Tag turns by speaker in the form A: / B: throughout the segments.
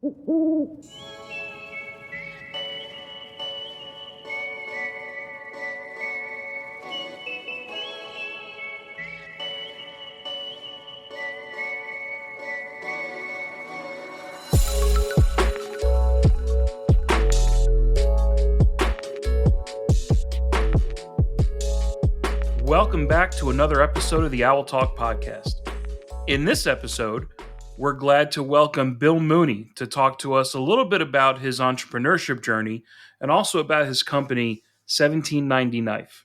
A: Welcome back to another episode of the Owl Talk podcast. In this episode, we're glad to welcome Bill Mooney to talk to us a little bit about his entrepreneurship journey and also about his company, 1790 Knife.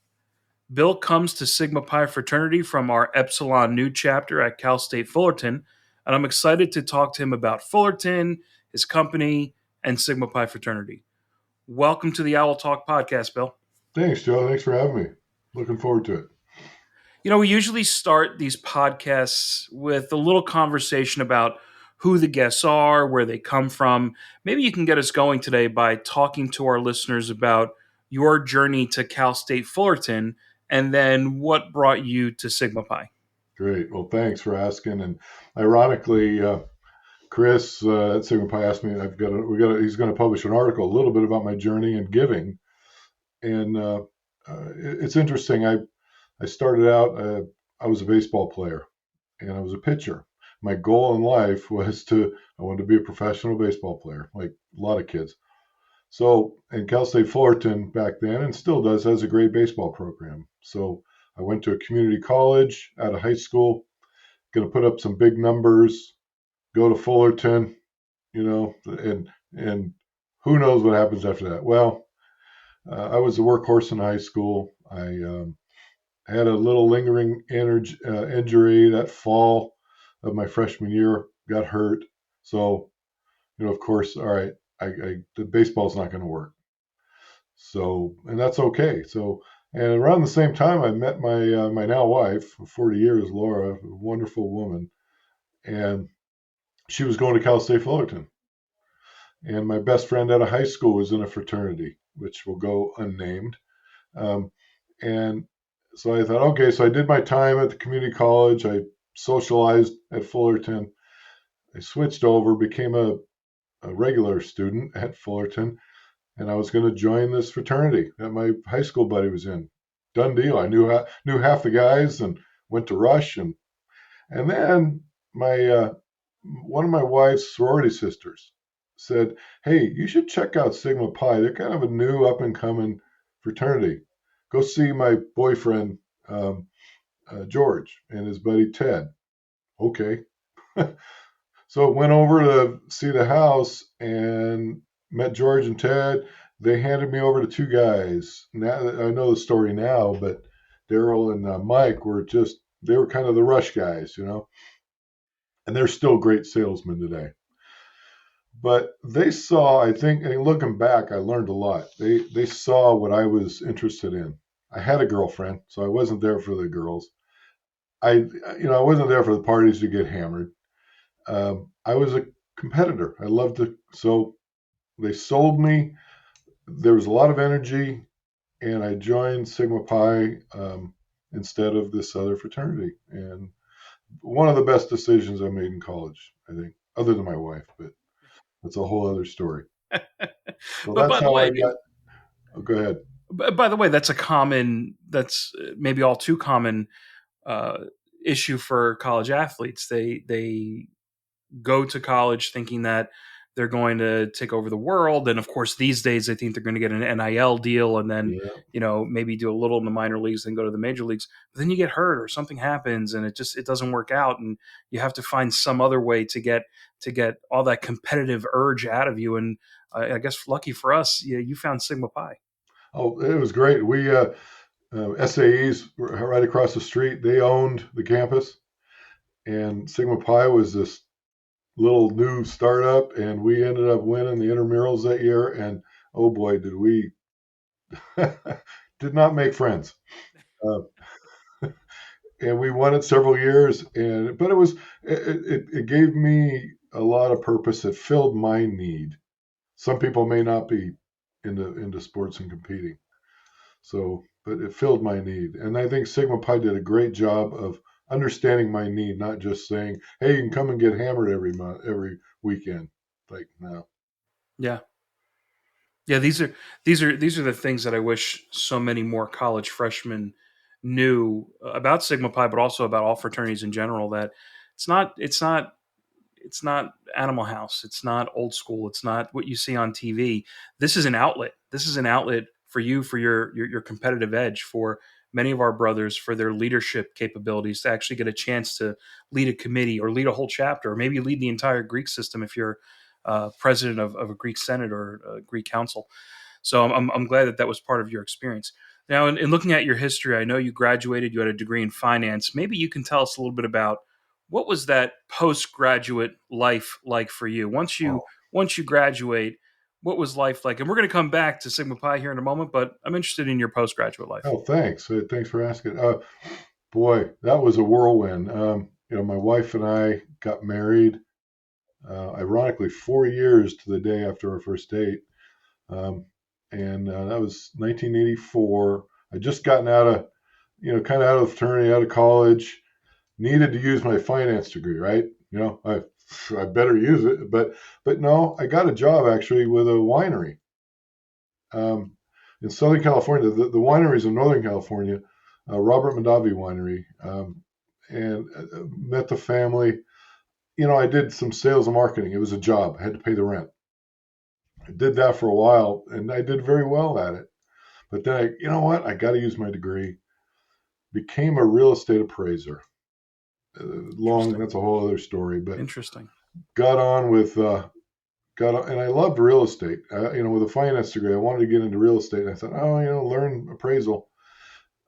A: Bill comes to Sigma Pi fraternity from our Epsilon Nu chapter at Cal State Fullerton, and I'm excited to talk to him about Fullerton, his company, and Sigma Pi fraternity. Welcome to the Owl Talk podcast, Bill.
B: Thanks, Joe. Thanks for having me. Looking forward to it.
A: You know, we usually start these podcasts with a little conversation about who the guests are, where they come from. Maybe you can get us going today by talking to our listeners about your journey to Cal State Fullerton and then what brought you to Sigma Pi.
B: Great. Well, thanks for asking. And ironically, Chris at Sigma Pi asked me, he's going to publish an article a little bit about my journey in giving. And it's interesting. I started out, I was a baseball player and I was a pitcher. My goal in life was I wanted to be a professional baseball player, like a lot of kids. So, and Cal State Fullerton back then, and still does, has a great baseball program. So I went to a community college out of high school, going to put up some big numbers, go to Fullerton, and who knows what happens after that. Well, I was a workhorse in high school. I had a little lingering injury that fall of my freshman year, got hurt. So, of course, all right, the baseball's not going to work. So, and that's okay. So, and around the same time, I met my now wife of 40 years, Laura, a wonderful woman, and she was going to Cal State Fullerton. And my best friend out of high school was in a fraternity, which will go unnamed. And so I thought, okay, so I did my time at the community college. I socialized at Fullerton. I switched over, became a regular student at Fullerton, and I was going to join this fraternity that my high school buddy was in. Done deal. I knew half the guys and went to Rush, and then my one of my wife's sorority sisters said, "Hey, you should check out Sigma Pi. They're kind of a new up and coming fraternity. Go see my boyfriend, George, and his buddy, Ted." Okay. So went over to see the house and met George and Ted. They handed me over to two guys. Now I know the story now, but Daryl and Mike they were kind of the Rush guys, and they're still great salesmen today. But they saw, I think, and looking back, I learned a lot. They saw what I was interested in. I had a girlfriend, so I wasn't there for the girls. I wasn't there for the parties to get hammered. I was a competitor. I loved it. So they sold me. There was a lot of energy, and I joined Sigma Pi instead of this other fraternity. And one of the best decisions I made in college, I think, other than my wife, but that's a whole other story. So
A: But
B: that's
A: by the way,
B: go ahead.
A: By the way, that's maybe all too common issue for college athletes. They go to college thinking that they're going to take over the world, and of course these days they think they're going to get an NIL deal and then maybe do a little in the minor leagues, then go to the major leagues. But then you get hurt or something happens and it doesn't work out, and you have to find some other way to get all that competitive urge out of you. And I guess lucky for us, you found Sigma Pi.
B: Oh, it was great. We SAEs were right across the street. They owned the campus, and Sigma Pi was this little new startup, and we ended up winning the intramurals that year. And oh boy, did we did not make friends. And we won it several years, but it gave me a lot of purpose. It filled my need. Some people may not be into sports and competing, but it filled my need. And I think Sigma Pi did a great job of understanding my need, not just saying, "Hey, you can come and get hammered every weekend." Like, no.
A: Yeah. Yeah, these are the things that I wish so many more college freshmen knew about Sigma Pi, but also about all fraternities in general. That it's not Animal House. It's not old school. It's not what you see on TV. This is an outlet. This is an outlet for you, for your competitive edge, for many of our brothers, for their leadership capabilities to actually get a chance to lead a committee or lead a whole chapter, or maybe lead the entire Greek system if you're president of a Greek Senate or a Greek council. So I'm glad that that was part of your experience. Now, in looking at your history, I know you graduated, you had a degree in finance. Maybe you can tell us a little bit about what was that postgraduate life like for you?
B: Oh,
A: Once you graduate, what was life like? And we're going to come back to Sigma Pi here in a moment, but I'm interested in your postgraduate life.
B: oh, thanks. Thanks for asking. Boy, that was a whirlwind. My wife and I got married, ironically, 4 years to the day after our first date. Um, and that was 1984. I just gotten out of, kind of out of the fraternity, out of college, needed to use my finance degree, right? I better use it, but no, I got a job actually with a winery um, in Southern California. The wineries in Northern California, Robert Mondavi Winery, and met the family. I did some sales and marketing. It was a job. I had to pay the rent. I did that for a while, and I did very well at it. But then you know what? I got to use my degree. Became a real estate appraiser. Long,
A: Interesting.
B: that's a whole other story. But
A: Interesting.
B: got on with and I loved real estate. With a finance degree, I wanted to get into real estate. And I thought, learn appraisal.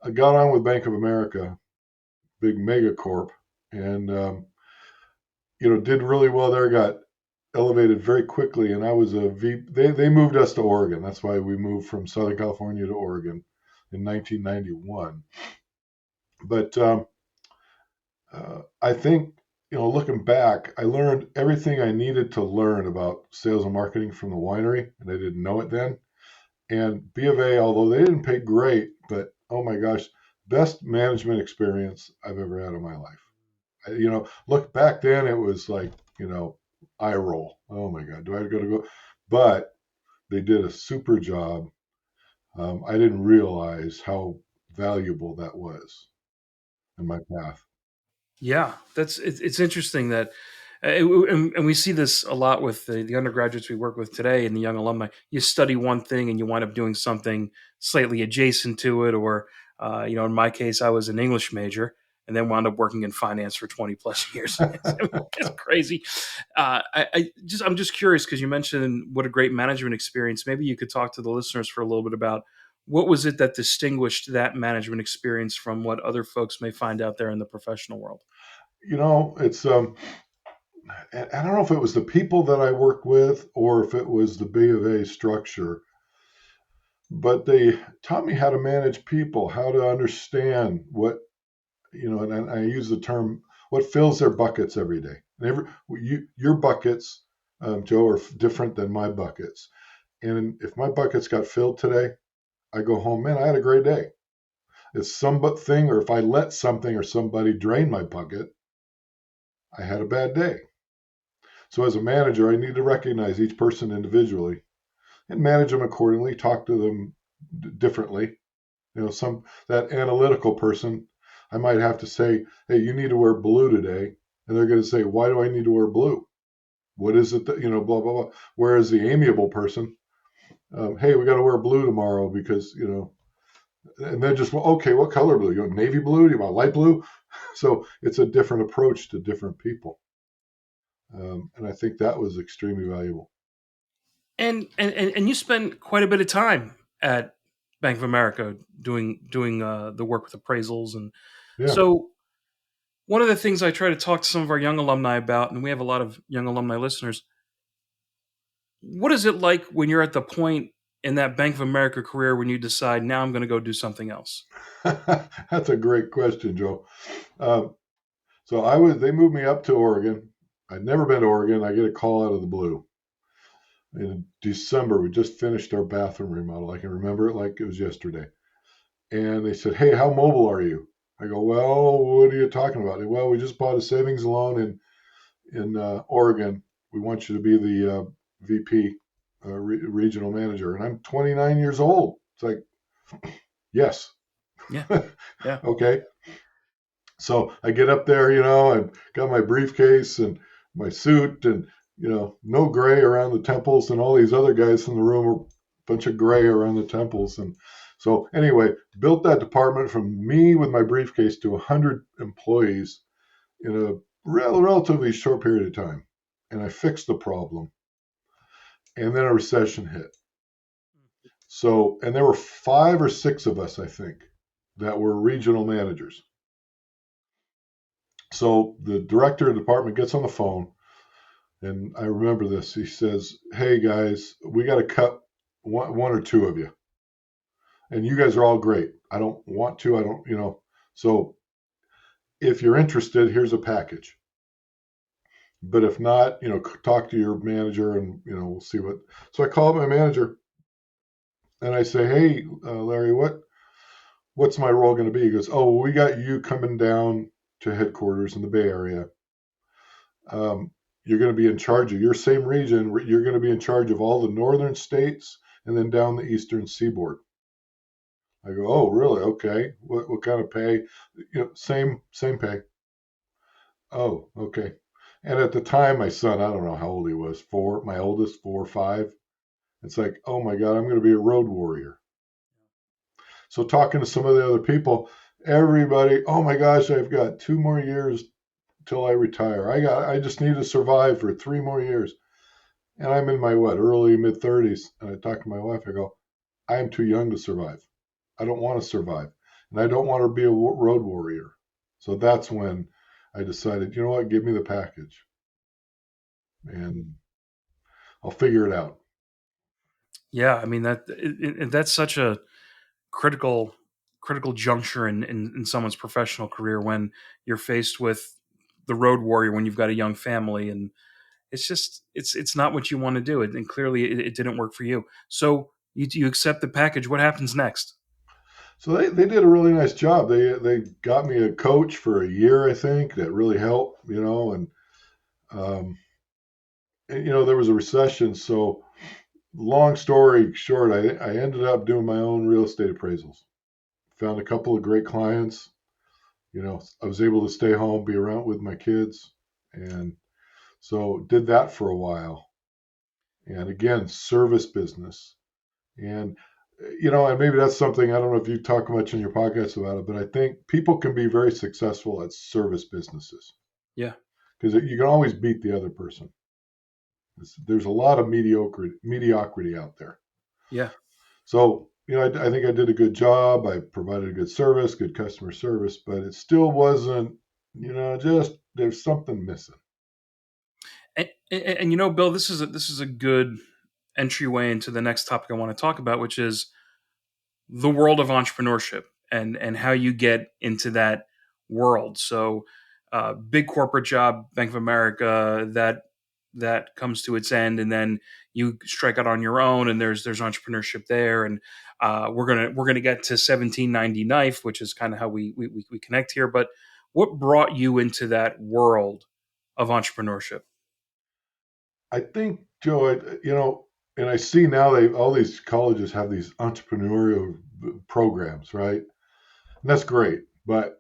B: I got on with Bank of America, big mega corp, and did really well there. Got elevated very quickly, and I was a V. They moved us to Oregon. That's why we moved from Southern California to Oregon in 1991. But I think, looking back, I learned everything I needed to learn about sales and marketing from the winery, and I didn't know it then. And B of A, although they didn't pay great, but oh my gosh, best management experience I've ever had in my life. Look back then, it was like, eye roll. Oh my God, do I got to go? But they did a super job. I didn't realize how valuable that was in my path.
A: Yeah, it's interesting that, and we see this a lot with the undergraduates we work with today and the young alumni. You study one thing and you wind up doing something slightly adjacent to it, or in my case, I was an English major and then wound up working in finance for 20 plus years. It's crazy. I'm just curious because you mentioned what a great management experience. Maybe you could talk to the listeners for a little bit about what was it that distinguished that management experience from what other folks may find out there in the professional world.
B: It's I don't know if it was the people that I worked with or if it was the B of A structure, but they taught me how to manage people, how to understand what, and I use the term, what fills their buckets every day. And your buckets, Joe, are different than my buckets. And if my buckets got filled today, I go home, man, I had a great day. If something, or if I let something or somebody drain my bucket, I had a bad day. So as a manager, I need to recognize each person individually and manage them accordingly, talk to them differently. Some that analytical person, I might have to say, hey, you need to wear blue today. And they're going to say, why do I need to wear blue? What is it that, blah, blah, blah. Whereas the amiable person, hey, we got to wear blue tomorrow because, and then just, well, okay, what color blue? You want navy blue? Do you want light blue? So it's a different approach to different people. And I think that was extremely valuable.
A: And you spent quite a bit of time at Bank of America doing the work with appraisals, and
B: Yeah.
A: so one of the things I try to talk to some of our young alumni about, and we have a lot of young alumni listeners. What is it like when you're at the point in that Bank of America career when you decide now I'm going to go do something else?
B: That's a great question, Joe. Um, so they moved me up to Oregon. I'd never been to Oregon. I get a call out of the blue. In December, we just finished our bathroom remodel. I can remember it like it was yesterday. And they said, hey, how mobile are you? I go, well, what are you talking about? Well, we just bought a savings loan in Oregon. we want you to be the VP, regional manager. And I'm 29 years old. It's like, yes.
A: Yeah. Yeah.
B: Okay. So I get up there, I've got my briefcase and my suit and, no gray around the temples. And all these other guys in the room are a bunch of gray around the temples. And so anyway, built that department from me with my briefcase to 100 employees in a relatively short period of time. And I fixed the problem. And then a recession hit. So, and there were 5 or 6 of us, I think, that were regional managers. So the director of the department gets on the phone, and I remember this. He says, "Hey guys, we got to cut one or two of you, and you guys are all great. I don't want to. I don't, So if you're interested, here's a package. But if not, talk to your manager, and we'll see what." So I called my manager, and I say, "Hey, Larry, what's my role going to be?" He goes, "Oh, we got you coming down to headquarters in the Bay Area. You're going to be in charge of your same region. You're going to be in charge of all the northern states and then down the eastern seaboard." I go, "Oh, really? Okay. What kind of pay?" Same pay. "Oh, okay." And at the time, my son, I don't know how old he was, 4, my oldest, 4 or 5. It's like, oh my God, I'm going to be a road warrior. So talking to some of the other people, everybody, "Oh my gosh, I've got 2 more years till I retire. I just need to survive for 3 more years." And I'm in my early mid 30s. And I talk to my wife. I go, "I am too young to survive. I don't want to survive, and I don't want to be a road warrior." So that's when I decided, you know what, give me the package, and I'll figure it out.
A: Yeah. I mean that's such a critical juncture in someone's professional career when you're faced with the road warrior when you've got a young family, and it's not what you want to do, and clearly it didn't work for you. So you accept the package. What happens next?
B: So they did a really nice job. They got me a coach for a year, I think, that really helped, um, there was a recession. So long story short, I ended up doing my own real estate appraisals. Found a couple of great clients. I was able to stay home, be around with my kids, and so did that for a while. And again, service business. And and maybe that's something, I don't know if you talk much in your podcast about it, but I think people can be very successful at service businesses
A: Yeah.
B: because you can always beat the other person. There's a lot of mediocrity out there.
A: Yeah.
B: So, I think I did a good job. I provided a good service, good customer service, but it still wasn't, just there's something missing.
A: And Bill, this is a good entryway into the next topic I want to talk about, which is the world of entrepreneurship and how you get into that world. So, big corporate job, Bank of America, that comes to its end, and then you strike out on your own, and there's entrepreneurship there, and we're gonna get to 1790 knife, which is kind of how we connect here. But what brought you into that world of entrepreneurship?
B: I think, Joe, and I see now all these colleges have these entrepreneurial programs, right? And that's great. But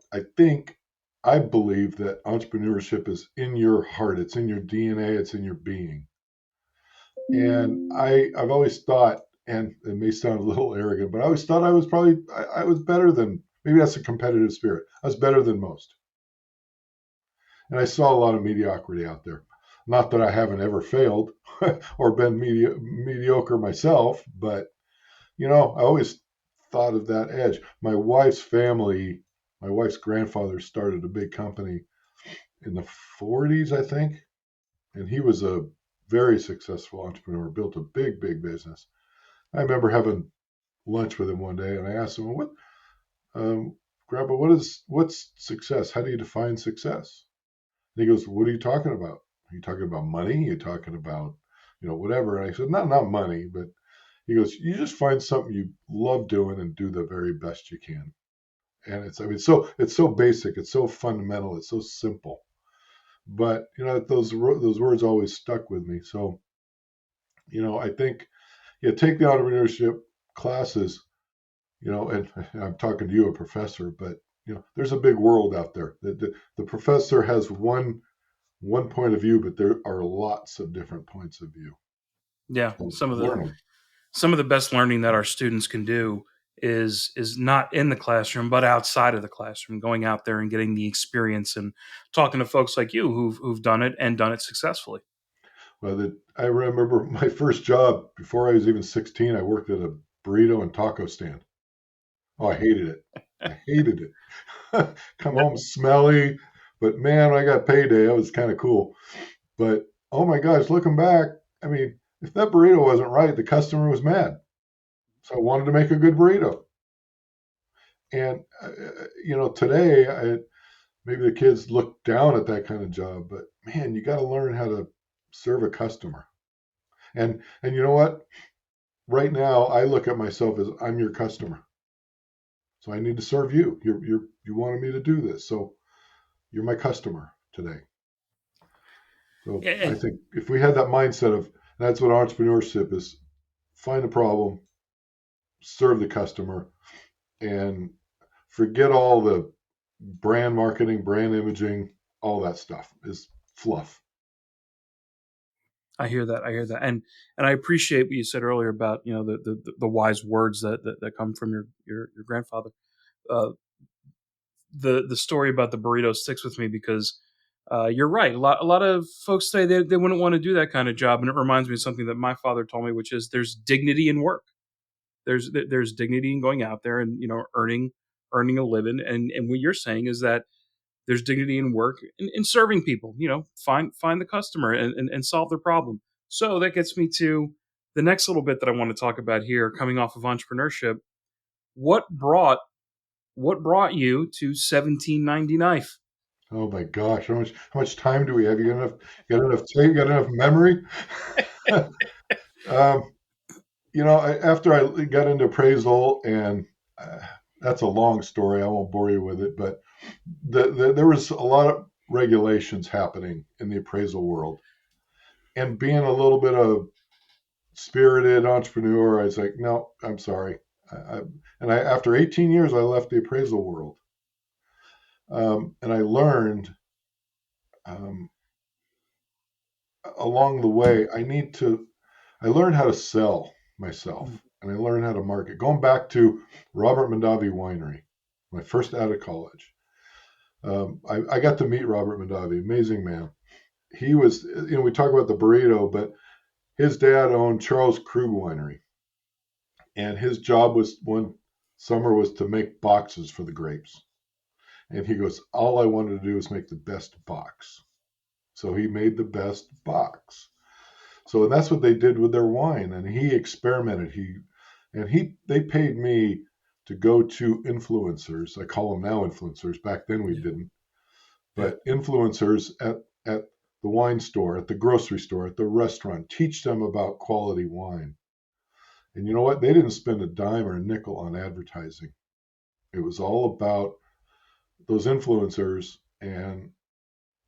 B: I believe that entrepreneurship is in your heart, it's in your DNA, it's in your being. And I've always thought, and it may sound a little arrogant, but I always thought I was better than, maybe that's a competitive spirit. I was better than most. And I saw a lot of mediocrity out there. Not that I haven't ever failed or been mediocre myself, but I always thought of that edge. My wife's grandfather started a big company in the 40s, I think, and he was a very successful entrepreneur, built a big business. I remember having lunch with him one day, and I asked him, um, Grandpa, what's success? How do you define success?" And he goes, "What are you talking about? Are you talking about money? Are you talking about, whatever?" And I said, not money, but he goes, "You just find something you love doing and do the very best you can." And it's so basic, it's so fundamental, it's so simple. But those words always stuck with me. So I think, yeah, take the entrepreneurship classes. And I'm talking to you, a professor, but there's a big world out there. The professor has one point of view, but there are lots of different points of view.
A: Yeah,
B: So
A: some of the
B: learn them.
A: some of the best learning that our students can do is not in the classroom but outside of the classroom, going out there and getting the experience and talking to folks like you who've done it and done it successfully.
B: Well, I remember my first job before I was even 16. I worked at a burrito and taco stand. Oh, I hated it. I hated it. Come
A: Yep.
B: home smelly, but man, when I got payday. It was kind of cool. But oh my gosh, looking back, I mean, if that burrito wasn't right, the customer was mad. So I wanted to make a good burrito. And today, maybe the kids look down at that kind of job, but man, you got to learn how to serve a customer. And you know what? Right now, I look at myself as I'm your customer, so I need to serve you. You wanted me to do this, so you're my customer today. So
A: Yeah,
B: I
A: and
B: think if we had that mindset of that's what entrepreneurship is: find a problem, serve the customer, and forget all the brand marketing, brand imaging, all that stuff is fluff.
A: I hear that. I hear that, and I appreciate what you said earlier about the wise words that come from your grandfather. Uh, the story about the burrito sticks with me because you're right. A lot of folks say they wouldn't want to do that kind of job, and it reminds me of something that my father told me, which is there's dignity in work. There's dignity in going out there and earning a living, and what you're saying is that there's dignity in work in serving people. Find the customer and solve their problem. So that gets me to the next little bit that I want to talk about here, coming off of entrepreneurship. What brought what brought you to 1790 knife?
B: Oh my gosh, how much time do we have? You got enough tape? You got enough memory? um, after I got into appraisal, and uh, that's a long story. I won't bore you with it, but there was a lot of regulations happening in the appraisal world, and being a little bit of spirited entrepreneur, I was like, no, I'm sorry. After 18 years, I left the appraisal world, and I learned um, along the way. I learned how to sell myself, and I learned how to market. Going back to Robert Mondavi Winery, my first out of college, I got to meet Robert Mondavi, amazing man. He was, we talk about the burrito, but his dad owned Charles Krug Winery, and his job was one summer was to make boxes for the grapes. And he goes, all I wanted to do was make the best box. So he made the best box. So that's what they did with their wine, and he experimented. They paid me to go to influencers. I call them now influencers. Back then we
A: Yeah,
B: didn't,
A: yeah,
B: but influencers at the wine store, at the grocery store, at the restaurant, teach them about quality wine. And you know what? They didn't spend a dime or a nickel on advertising. It was all about those influencers, and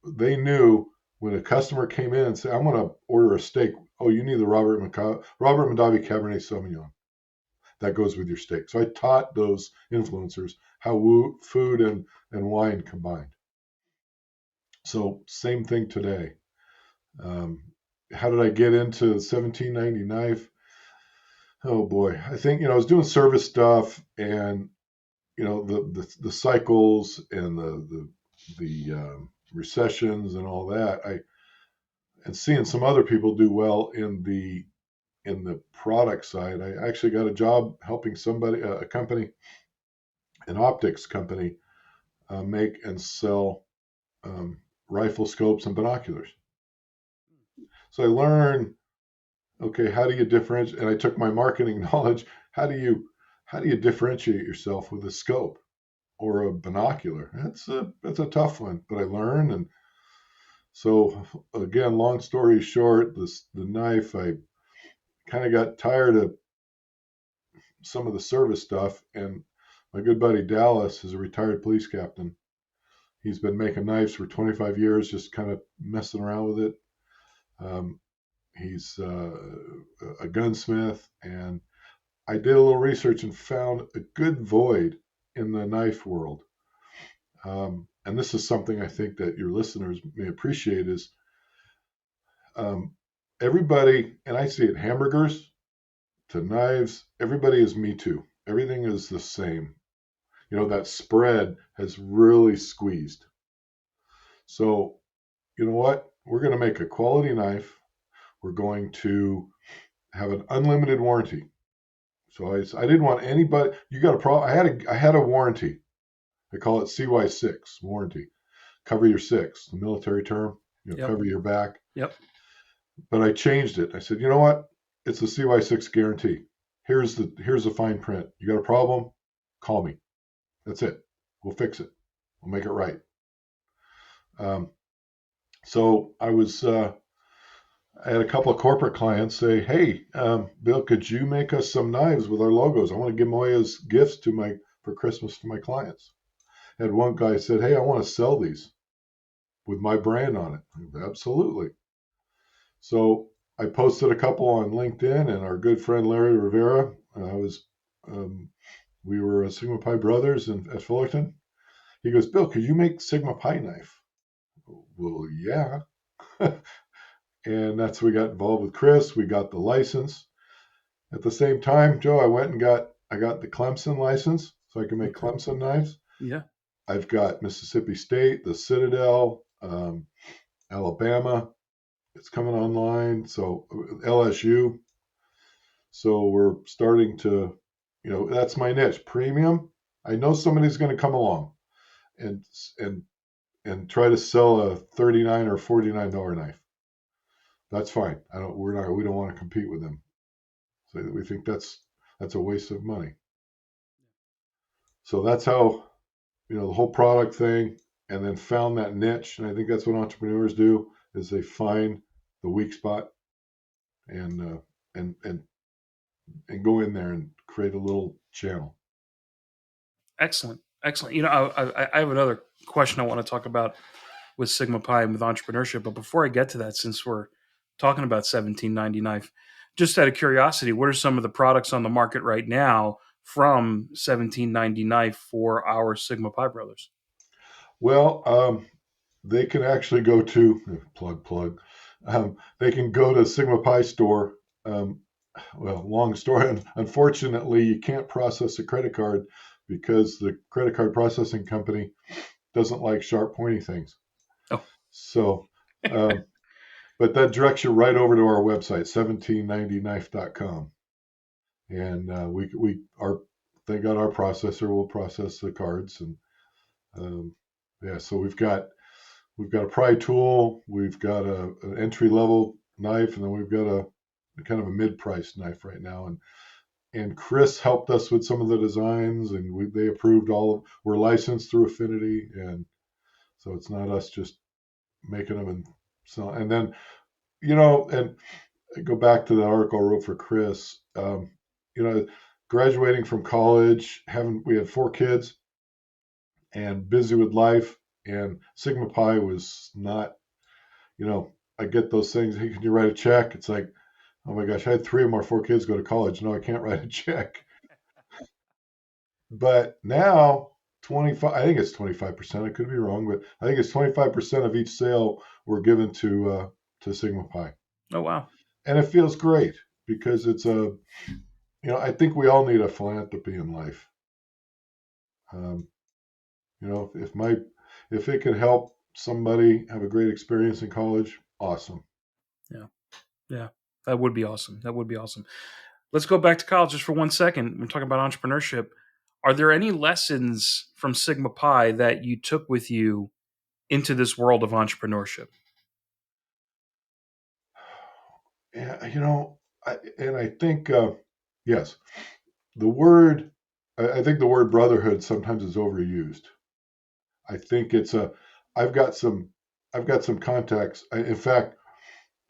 B: they knew when a customer came in and said, "I'm going to order a steak." Oh, you need the Robert Mondavi Cabernet Sauvignon. That goes with your steak. So I taught those influencers how food and wine combined. So same thing today. Um, how did I get into 1790 knife? Oh boy, I think I was doing service stuff, and the cycles and the recessions and all that. And seeing some other people do well in the product side. I actually got a job helping somebody, a company, an optics company, make and sell um, rifle scopes and binoculars. So I learned, okay, how do you differentiate? And I took my marketing knowledge. How do you differentiate yourself with a scope or a binocular? That's a tough one, but I learned. And so again, long story short, the knife, I kind of got tired of some of the service stuff. And my good buddy Dallas is a retired police captain. He's been making knives for 25 years, just kind of messing around with it. Um, he's a gunsmith, and I did a little research and found a good void in the knife world. And this is something I think that your listeners may appreciate is um, everybody, and I see it, hamburgers to knives, everybody is Me Too. Everything is the same. That spread has really squeezed. So, you know what? We're going to make a quality knife. We're going to have an unlimited warranty. So I didn't want anybody. You got a problem? I had a warranty. I call it CY6 warranty. Cover your six, the military term.
A: Yep.
B: Cover your back.
A: Yep.
B: But I changed it. I said, you know what? It's a CY6 guarantee. Here's the fine print. You got a problem? Call me. That's it. We'll fix it. We'll make it right. So I had a couple of corporate clients say, "Hey, Bill, could you make us some knives with our logos? I want to give them away as gifts for Christmas to my clients." I had one guy said, "Hey, I want to sell these with my brand on it." Absolutely. So I posted a couple on LinkedIn, and our good friend Larry Rivera we were Sigma Pi brothers at Fullerton. He goes, "Bill, could you make Sigma Pi knife?" Well, yeah. And that's we got involved with Chris. We got the license. At the same time, Joe, I got the Clemson license, so I can make Clemson knives.
A: Yeah.
B: I've got Mississippi State, the Citadel, Alabama. It's coming online. So LSU. So we're starting to, that's my niche. Premium. I know somebody's going to come along and try to sell a $39 or $49 knife. That's fine. We don't want to compete with them. So we think that's a waste of money. So that's how, the whole product thing, and then found that niche. And I think that's what entrepreneurs do is they find the weak spot and go in there and create a little channel.
A: Excellent. I have another question I want to talk about with Sigma Pi and with entrepreneurship. But before I get to that, since we're talking about 1790 knife, just out of curiosity, what are some of the products on the market right now from 1790 knife for our Sigma Pi brothers?
B: Well, they can actually go to plug. They can go to Sigma Pi store. Long story. Unfortunately, you can't process a credit card because the credit card processing company doesn't like sharp, pointy things.
A: Oh.
B: So, but that directs you right over to our website, 1790knife.com. And they got our processor. We'll process the cards. And so we've got a pry tool. We've got an entry level knife, and then we've got a kind of a mid-priced knife right now. And Chris helped us with some of the designs, and they approved we're licensed through Affinity, and so it's not us just making them and so. And then, and I go back to the article I wrote for Chris. Graduating from college, we had 4 kids, and busy with life, and Sigma Pi was not. I get those things. Hey, can you write a check? It's like, oh my gosh, I had 3 of my 4 kids go to college. No, I can't write a check. But now, I think it's 25%. I could be wrong, but I think it's 25% of each sale were given to Sigma Pi.
A: Oh, wow.
B: And it feels great because it's I think we all need a philanthropy in life. If it can help somebody have a great experience in college, awesome.
A: Yeah. That would be awesome. Let's go back to college just for 1 second. We're talking about entrepreneurship. Are there any lessons from Sigma Pi that you took with you into this world of entrepreneurship?
B: Yeah, I think yes, I think the word brotherhood sometimes is overused. I think I've got some contacts. In fact,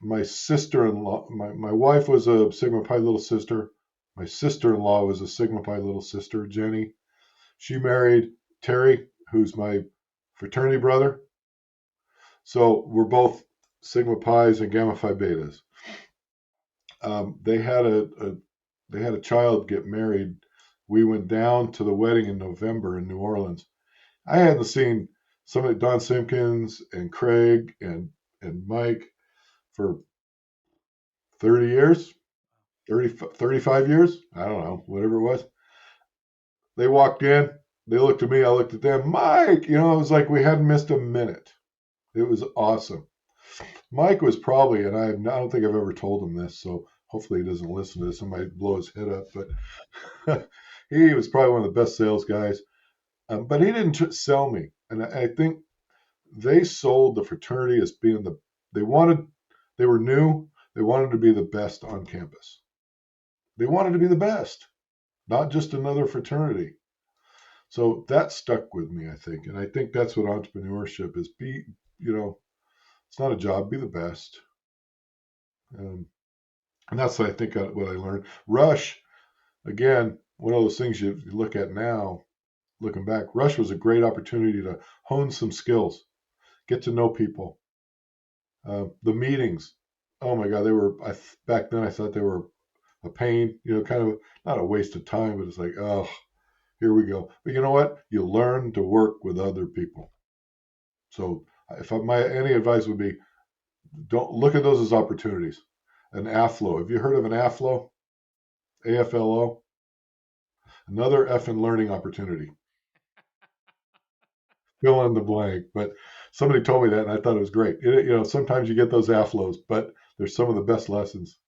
B: my sister-in-law, my wife was a Sigma Pi little sister. My sister-in-law was a Sigma Pi little sister, Jenny. She married Terry, who's my fraternity brother. So we're both Sigma Pi's and Gamma Phi Betas. They had a child get married. We went down to the wedding in November in New Orleans. I hadn't seen some of Don Simpkins and Craig and Mike for 30 years, 35 years. I don't know, whatever it was. They walked in. They looked at me. I looked at them. Mike, it was like we hadn't missed a minute. It was awesome. Mike was probably, and I don't think I've ever told him this, so hopefully he doesn't listen to this. I might blow his head up, but he was probably one of the best sales guys. But he didn't sell me, and I think they sold the fraternity as being they were new. They wanted to be the best on campus. They wanted to be the best, not just another fraternity. So that stuck with me, I think. And I think that's what entrepreneurship is. It's not a job, be the best. And that's what I think what I learned. Rush, again, one of those things you look at now, looking back, Rush was a great opportunity to hone some skills, get to know people. The meetings, oh my God, back then I thought they were a pain, kind of not a waste of time, but it's like, oh, here we go. But you know what? You learn to work with other people. So any advice would be, don't look at those as opportunities. An AFLO. Have you heard of an AFLO? AFLO? Another effing learning opportunity. Fill in the blank. But somebody told me that, and I thought it was great. Sometimes you get those AFLOs, but they're some of the best lessons.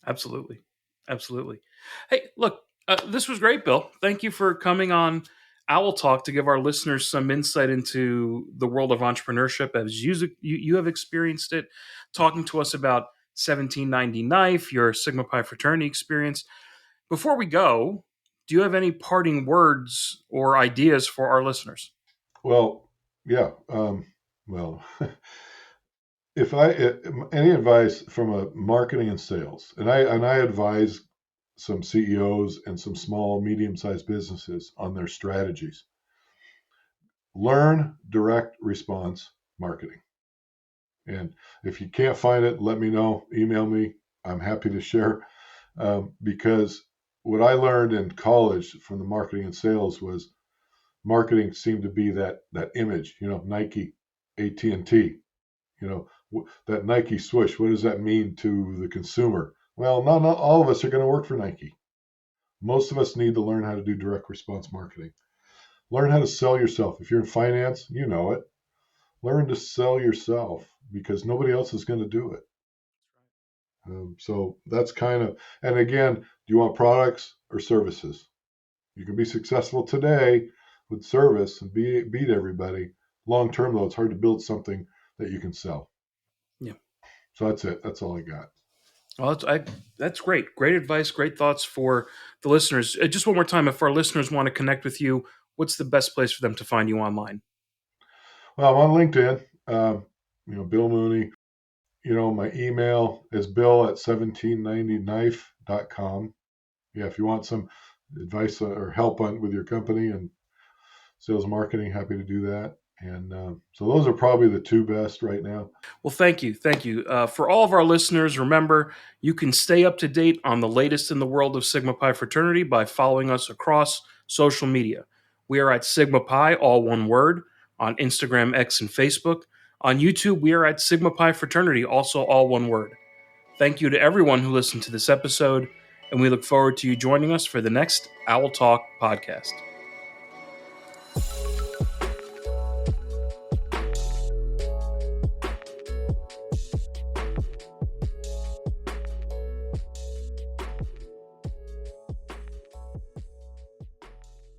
A: Absolutely. Absolutely. Hey, look, this was great, Bill. Thank you for coming on Owl Talk to give our listeners some insight into the world of entrepreneurship as you have experienced it, talking to us about 1790 Knife, your Sigma Pi fraternity experience. Before we go, do you have any parting words or ideas for our listeners?
B: Well, yeah. If any advice from a marketing and sales, and I advise some CEOs and some small, medium-sized businesses on their strategies. Learn direct response marketing. And if you can't find it, let me know. Email me. I'm happy to share. Because what I learned in college from the marketing and sales was marketing seemed to be that image, Nike, AT&T, that Nike swoosh. What does that mean to the consumer? Well, not all of us are going to work for Nike. Most of us need to learn how to do direct response marketing. Learn how to sell yourself. If you're in finance, you know it. Learn to sell yourself because nobody else is going to do it. So that's and again, do you want products or services? You can be successful today with service and beat everybody. Long term, though, it's hard to build something that you can sell.
A: Yeah.
B: So that's it. That's all I got.
A: Well, that's great. Great advice, great thoughts for the listeners. Just one more time, if our listeners want to connect with you, what's the best place for them to find you online?
B: Well, I'm on LinkedIn, Bill Mooney. My email is bill@1790knife.com. Yeah, if you want some advice or help with your company and sales marketing, happy to do that. And so those are probably the two best right now.
A: Well, thank you. Thank you. For all of our listeners, remember, you can stay up to date on the latest in the world of Sigma Pi fraternity by following us across social media. We are at Sigma Pi, all one word, on Instagram, X, and Facebook. On YouTube, we are at Sigma Pi fraternity, also all one word. Thank you to everyone who listened to this episode, and we look forward to you joining us for the next Owl Talk podcast.